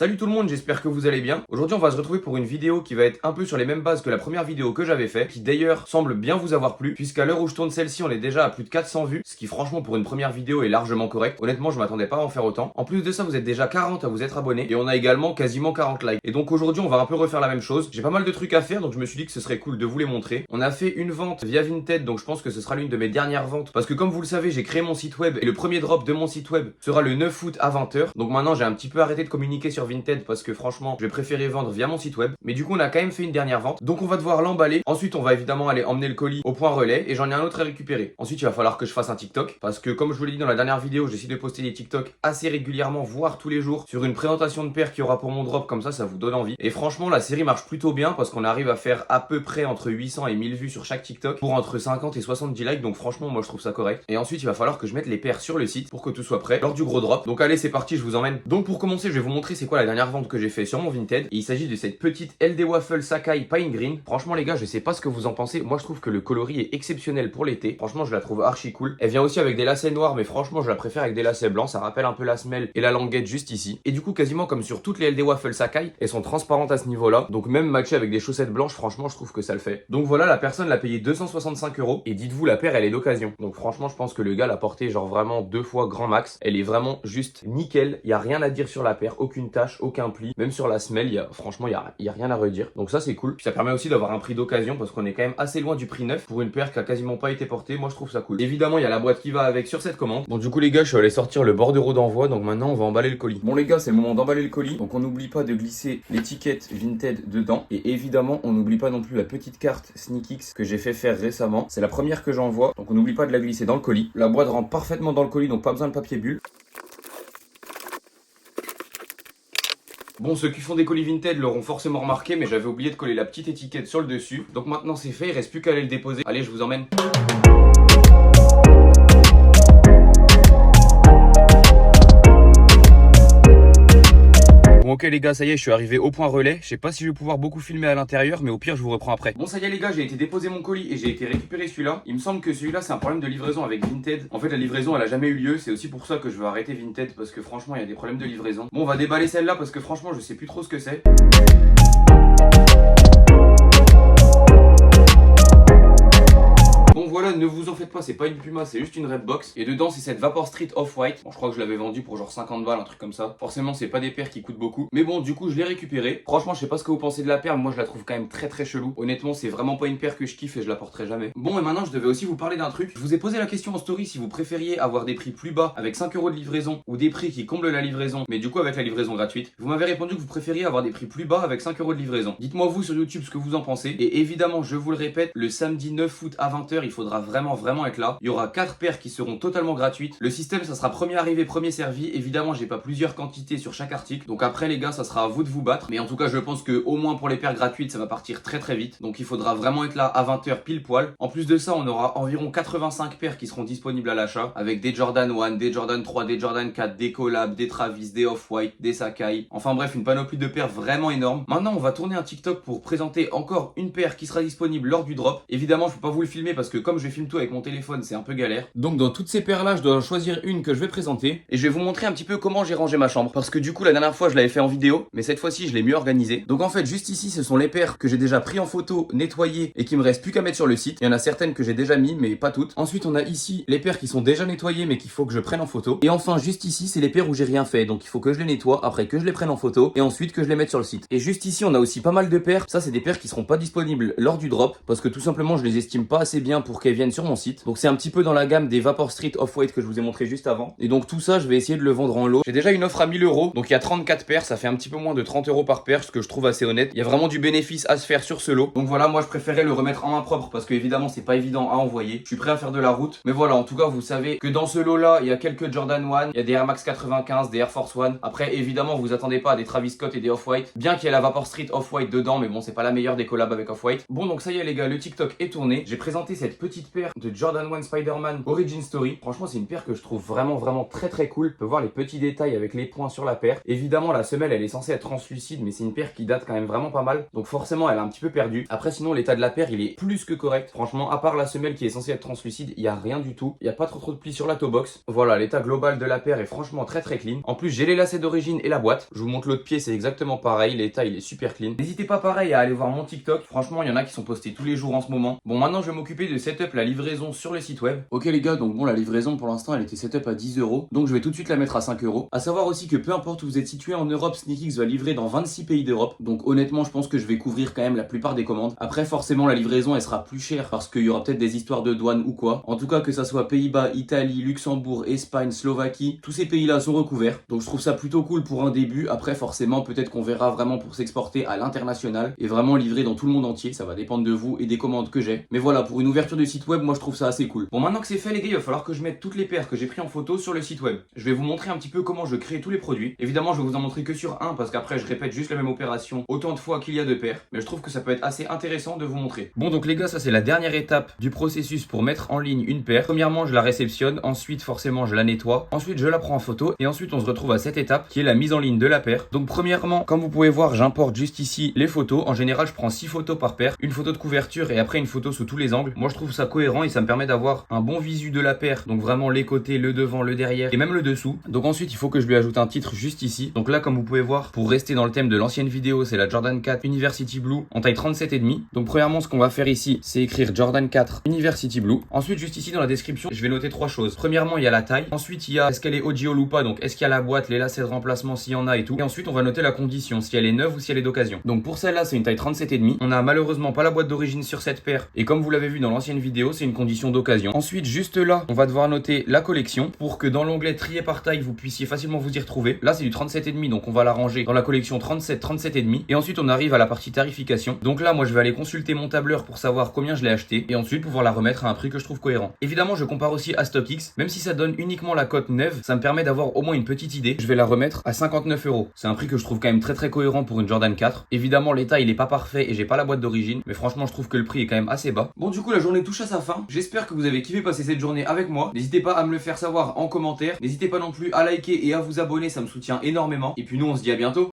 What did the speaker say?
Salut tout le monde, j'espère que vous allez bien. Aujourd'hui on va se retrouver pour une vidéo qui va être un peu sur les mêmes bases que la première vidéo que j'avais fait, qui d'ailleurs semble bien vous avoir plu, puisqu'à l'heure où je tourne celle-ci on est déjà à plus de 400 vues, ce qui franchement pour une première vidéo est largement correct. Honnêtement je m'attendais pas à en faire autant. En plus de ça vous êtes déjà 40 à vous être abonnés, et on a également quasiment 40 likes. Et donc aujourd'hui on va un peu refaire la même chose. J'ai pas mal de trucs à faire, donc je me suis dit que ce serait cool de vous les montrer. On a fait une vente via Vinted, donc je pense que ce sera l'une de mes dernières ventes, parce que comme vous le savez j'ai créé mon site web, et le premier drop de mon site web sera le 9 août à 20h. Donc maintenant j'ai un petit peu arrêté de communiquer sur Vinted, parce que franchement je vais préférer vendre via mon site web, mais du coup on a quand même fait une dernière vente, donc on va devoir l'emballer. Ensuite on va évidemment aller emmener le colis au point relais, et j'en ai un autre à récupérer. Ensuite il va falloir que je fasse un TikTok, parce que comme je vous l'ai dit dans la dernière vidéo, j'essaie de poster des TikTok assez régulièrement, voire tous les jours, sur une présentation de paire qu'il y aura pour mon drop, comme ça vous donne envie. Et franchement la série marche plutôt bien, parce qu'on arrive à faire à peu près entre 800 et 1000 vues sur chaque TikTok, pour entre 50 et 70 likes, donc franchement moi je trouve ça correct. Et ensuite il va falloir que je mette les paires sur le site pour que tout soit prêt lors du gros drop. Donc allez c'est parti, je vous emmène. Donc pour commencer je vais vous montrer c'est quoi la dernière vente que j'ai fait sur mon Vinted. Et il s'agit de cette petite LD Waffle Sakai Pine Green. Franchement les gars je sais pas ce que vous en pensez, moi je trouve que le coloris est exceptionnel pour l'été. Franchement je la trouve archi cool. Elle vient aussi avec des lacets noirs, mais franchement je la préfère avec des lacets blancs, ça rappelle un peu la semelle et la languette juste ici. Et du coup quasiment comme sur toutes les LD Waffle Sakai, elles sont transparentes à ce niveau là, donc même matchées avec des chaussettes blanches, franchement je trouve que ça le fait. Donc voilà, la personne l'a payé 265 €, et dites-vous la paire elle est d'occasion. Donc franchement je pense que le gars l'a portée genre vraiment 2 fois grand max. Elle est vraiment juste nickel, il y a rien à dire sur la paire, aucune tache, aucun pli, même sur la semelle franchement il y a rien à redire. Donc ça c'est cool. Puis ça permet aussi d'avoir un prix d'occasion, parce qu'on est quand même assez loin du prix neuf pour une paire qui a quasiment pas été portée. Moi je trouve ça cool. Évidemment il y a la boîte qui va avec sur cette commande. Donc du coup les gars je suis allé sortir le bordereau d'envoi, donc maintenant on va emballer le colis. Bon les gars c'est le moment d'emballer le colis, donc on n'oublie pas de glisser l'étiquette Vinted dedans, et évidemment on n'oublie pas non plus la petite carte SneakX que j'ai fait faire récemment. C'est la première que j'envoie, donc on n'oublie pas de la glisser dans le colis. La boîte rentre parfaitement dans le colis, donc pas besoin de papier bulle. Bon, ceux qui font des colis Vinted l'auront forcément remarqué, mais j'avais oublié de coller la petite étiquette sur le dessus. Donc maintenant c'est fait, il reste plus qu'à aller le déposer. Allez, je vous emmène. Bon ok les gars, ça y est, je suis arrivé au point relais. Je sais pas si je vais pouvoir beaucoup filmer à l'intérieur, mais au pire je vous reprends après. Bon ça y est les gars, j'ai été déposer mon colis et j'ai été récupérer celui-là. Il me semble que celui-là c'est un problème de livraison avec Vinted. En fait la livraison elle a jamais eu lieu, c'est aussi pour ça que je veux arrêter Vinted, parce que franchement il y a des problèmes de livraison. Bon on va déballer celle-là parce que franchement je sais plus trop ce que c'est. Bon voilà, ne vous en faites pas, c'est pas une Puma, c'est juste une Redbox. Et dedans c'est cette Vapor Street Off-White. Bon je crois que je l'avais vendu pour genre 50 balles, un truc comme ça. Forcément c'est pas des paires qui coûtent beaucoup, mais bon du coup je l'ai récupéré. Franchement je sais pas ce que vous pensez de la paire, mais moi je la trouve quand même très chelou. Honnêtement c'est vraiment pas une paire que je kiffe et je la porterai jamais. Bon et maintenant je devais aussi vous parler d'un truc. Je vous ai posé la question en story si vous préfériez avoir des prix plus bas avec 5 € de livraison, ou des prix qui comblent la livraison mais du coup avec la livraison gratuite. Vous m'avez répondu que vous préfériez avoir des prix plus bas avec 5 € de livraison. Dites-moi vous sur YouTube ce que vous en pensez. Et évidemment je vous le répète, le samedi 9 août à 20h il faudra vraiment être là. Il y aura 4 paires qui seront totalement gratuites. Le système ça sera premier arrivé premier servi. Évidemment j'ai pas plusieurs quantités sur chaque article, donc après les gars ça sera à vous de vous battre, mais en tout cas je pense que au moins pour les paires gratuites ça va partir très vite, donc il faudra vraiment être là à 20h pile poil. En plus de ça on aura environ 85 paires qui seront disponibles à l'achat, avec des Jordan 1, des Jordan 3, des Jordan 4, des collabs, des Travis, des Off-White, des Sakai, enfin bref une panoplie de paires vraiment énorme. Maintenant on va tourner un TikTok pour présenter encore une paire qui sera disponible lors du drop. Évidemment je peux pas vous le filmer parce que comme je filme tout avec mon téléphone c'est un peu galère. Donc dans toutes ces paires là je dois choisir une que je vais présenter, et je vais vous montrer un petit peu comment j'ai rangé ma chambre, parce que du coup la dernière fois je l'avais fait en vidéo, mais cette fois-ci je l'ai mieux organisé. Donc en fait juste ici ce sont les paires que j'ai déjà pris en photo, nettoyées et qui me reste plus qu'à mettre sur le site. Il y en a certaines que j'ai déjà mis mais pas toutes. Ensuite on a ici les paires qui sont déjà nettoyées mais qu'il faut que je prenne en photo. Et enfin juste ici c'est les paires où j'ai rien fait, donc il faut que je les nettoie, après que je les prenne en photo et ensuite que je les mette sur le site. Et juste ici on a aussi pas mal de paires. Ça c'est des paires qui seront pas disponibles lors du drop, parce que tout simplement je les estime pas assez bien pour qu'elles viennent sur mon site. Donc c'est un petit peu dans la gamme des Vapor Street Off-White que je vous ai montré juste avant. Et donc tout ça je vais essayer de le vendre en lot. J'ai déjà une offre à 1000 €, donc il y a 34 paires, ça fait un petit peu moins de 30 € par paire, ce que je trouve assez honnête. Il y a vraiment du bénéfice à se faire sur ce lot. Donc voilà, moi je préférais le remettre en main propre, parce que évidemment c'est pas évident à envoyer. Je suis prêt à faire de la route, mais voilà, en tout cas vous savez que dans ce lot là il y a quelques Jordan 1, il y a des Air Max 95, des Air Force One. Après évidemment vous attendez pas à des Travis Scott et des Off-White, bien qu'il y ait la Vapor Street Off-White dedans, mais bon c'est pas la meilleure des collabs avec Off-White. Bon donc ça y est les gars, le TikTok est tourné. J'ai présenté cette petite petite paire de Jordan 1 Spider-Man Origin Story. Franchement, c'est une paire que je trouve vraiment très cool. On peut voir les petits détails avec les points sur la paire. Évidemment, la semelle, elle est censée être translucide, mais c'est une paire qui date quand même vraiment pas mal. Donc forcément, elle est un petit peu perdue. Après, sinon, l'état de la paire, il est plus que correct. Franchement, à part la semelle qui est censée être translucide, il y a rien du tout. Il y a pas trop de plis sur la toe box. Voilà, l'état global de la paire est franchement très clean. En plus, j'ai les lacets d'origine et la boîte. Je vous montre l'autre pied, c'est exactement pareil. L'état, il est super clean. N'hésitez pas pareil à aller voir mon TikTok. Franchement, il y en a qui sont postés tous les jours en ce moment. Bon, maintenant, je vais m'occuper de setup la livraison sur le site web. Ok les gars, donc bon, la livraison pour l'instant, elle était setup à 10 €. Donc je vais tout de suite la mettre à 5 €. À savoir aussi que peu importe où vous êtes situé en Europe, SneakX va livrer dans 26 pays d'Europe. Donc honnêtement, je pense que je vais couvrir quand même la plupart des commandes. Après, forcément, la livraison, elle sera plus chère parce qu'il y aura peut-être des histoires de douane ou quoi. En tout cas, que ça soit Pays-Bas, Italie, Luxembourg, Espagne, Slovaquie, tous ces pays-là sont recouverts. Donc je trouve ça plutôt cool pour un début. Après, forcément, peut-être qu'on verra vraiment pour s'exporter à l'international et vraiment livrer dans tout le monde entier. Ça va dépendre de vous et des commandes que j'ai. Mais voilà, pour une ouverture de site web, moi je trouve ça assez cool. Bon, maintenant que c'est fait les gars, il va falloir que je mette toutes les paires que j'ai pris en photo sur le site web. Je vais vous montrer un petit peu comment je crée tous les produits. Évidemment, je vais vous en montrer que sur un parce qu'après je répète juste la même opération autant de fois qu'il y a de paires. Mais je trouve que ça peut être assez intéressant de vous montrer. Bon, donc les gars, ça c'est la dernière étape du processus pour mettre en ligne une paire. Premièrement, je la réceptionne, ensuite forcément je la nettoie, ensuite je la prends en photo et ensuite on se retrouve à cette étape qui est la mise en ligne de la paire. Donc premièrement, comme vous pouvez voir, j'importe juste ici les photos. En général, je prends 6 photos par paire, une photo de couverture et après une photo sous tous les angles. Moi je trouve ça cohérent et ça me permet d'avoir un bon visu de la paire, donc vraiment les côtés, le devant, le derrière et même le dessous. Donc ensuite il faut que je lui ajoute un titre juste ici. Donc là, comme vous pouvez voir, pour rester dans le thème de l'ancienne vidéo, c'est la Jordan 4 University Blue en taille 37,5. Donc premièrement, ce qu'on va faire ici, c'est écrire Jordan 4 University Blue. Ensuite, juste ici dans la description, je vais noter 3 choses. Premièrement, il y a la taille. Ensuite, il y a est-ce qu'elle est OGL ou pas, donc est-ce qu'il y a la boîte, les lacets de remplacement s'il y en a et tout. Et ensuite, on va noter la condition, si elle est neuve ou si elle est d'occasion. Donc pour celle-là, c'est une taille 37,5. On a malheureusement pas la boîte d'origine sur cette paire et comme vous l'avez vu dans l'ancienne vidéo, c'est une condition d'occasion. Ensuite, juste là, on va devoir noter la collection pour que dans l'onglet trier par taille, vous puissiez facilement vous y retrouver. Là, c'est du 37,5, donc on va la ranger dans la collection 37, 37,5. Et ensuite, on arrive à la partie tarification. Donc là, moi, je vais aller consulter mon tableur pour savoir combien je l'ai acheté et ensuite pouvoir la remettre à un prix que je trouve cohérent. Évidemment, je compare aussi à StockX. Même si ça donne uniquement la cote neuve, ça me permet d'avoir au moins une petite idée. Je vais la remettre à 59 €. C'est un prix que je trouve quand même très cohérent pour une Jordan 4. Évidemment, l'état, il est pas parfait et j'ai pas la boîte d'origine, mais franchement, je trouve que le prix est quand même assez bas. Bon, du coup, la journée touche à sa fin. J'espère que vous avez kiffé passer cette journée avec moi. N'hésitez pas à me le faire savoir en commentaire. N'hésitez pas non plus à liker et à vous abonner, ça me soutient énormément. Et puis nous, on se dit à bientôt.